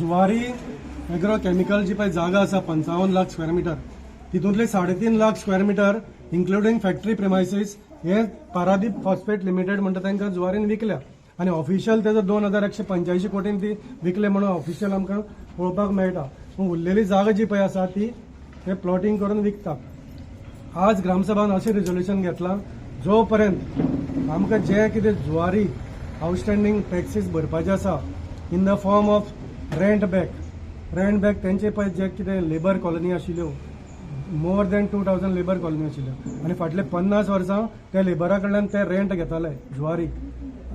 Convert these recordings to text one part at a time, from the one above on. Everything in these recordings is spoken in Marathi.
जुवारी एग्रो केमिकल जी पळय जागा आसा 55 लाख स्क्वेअर मीटर तितूंतले 3.5 lakh square metre including factory premises हे पारादीप फॉस्फेट लिमिटेड म्हणटा तांकां जुवारीन विकल्या आणि ऑफिशियल तेजो 2185 कोटीन ती विकले म्हणून ऑफिशियल आमकां पळोवपाक मेळटा. पूण उरलेली जागा जी पळय आसा ती ते प्लॉटिंग करून विकता. आज ग्रामसभान अशें रिझोल्युशन घेतलां जो पर्यंत आमकां जे कितें जुवारी आउटस्टँडींग टॅक्सीस भरपाचे आसा in the form of rent back तेंचे पळय जे कितें लेबर कॉलनी आशिल्ल्यो मोर दॅन 2000 लेबर कॉलनी आशिल्ल्यो आणि फाटले 50 वर्सां त्या लेबरा कडल्यान ते रेंट घेताले जुवारी.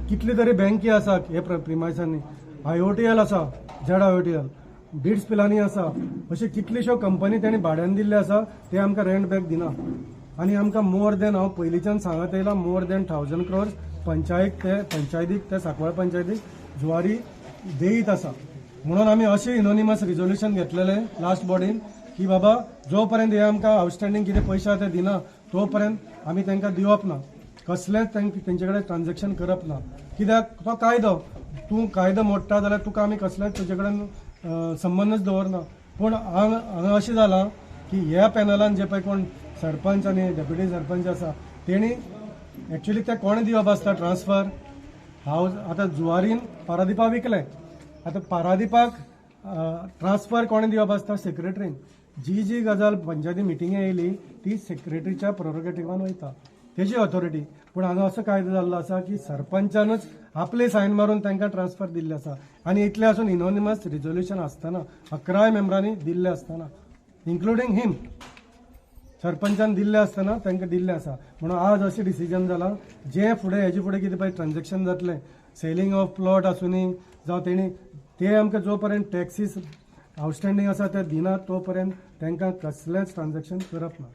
कितली तरी बँकी आसा हे प्रिमायसांनी, IOTL आसा, ZIOTL, बिट्स पिलांनी आसा, अशे कितल्योश्यो कंपनी तेणी भाड्यान दिल्ले आसा ते आमकां रेंट बॅक दिना. आणि आमकां मोर दॅन हांव पयलींच्यान सांगत येयला मोर दॅन 1000 crores पंचायतीक ते सांकवाळ पंचायतीक जुवारी देयीत आसा. म्हणून आमी अशें इनोनिमस रिझोल्युशन घेतलेले लास्ट बॉडीन की बाबा जो पर्यंत हे आमकां आउटस्टँडींग कितें पयशे ते दिना तो पर्यंत आमी तांकां दिवप ना, कसलेंच तेंचे कडेन ट्रान्झॅक्शन करप ना. कित्याक तो कायदो, तूं कायदो मोडटा जाल्यार तुका आमी कसलेंच तुजे कडेन संबंदच दवरना. पूण हांगा अशें जालां की ह्या पॅनलान जे पळय कोण सरपंच आनी डेप्युटी सरपंच आसा तेणी एक्चुअली ते कोणे दिवप आसता ट्रान्सफर. हांव आतां जुवारीन पारादीपा विकलें, आतां पारादीपाक ट्रान्सफर कोणे दिवप आसता सेक्रेटरीन. जी गजाल पंचायती मिटिंगे येयली ती सेक्रेटरीच्या प्रोरोगेटिव्हान वयता, तेजी ऑथॉरिटी. पूण हांगा असो कायदो जाल्लो आसा की सरपंचानच आपले सायन मारून तांकां ट्रान्सफर दिल्ले आसा आनी इतले आसून इनोनिमस रिझोल्युशन आसतना 11 मेंबरांनी दिल्ले आसतना इन्क्लुडींग हिम सरपंचान दिल्ले आसतना तांकां दिल्ले आसा. म्हणून आज अशें डिसिजन जालां जे फुडें हेजे फुडें कितें पळय ट्रान्झॅक्शन जातलें सेलिंग ऑफ प्लॉट आसुनी जावं तेणी ते आमकां जो पर्यंत टॅक्सीस आउटस्टँडींग आसा ते दिनात तो पर्यंत तांकां कसलेंच ट्रान्झॅक्शन करप ना.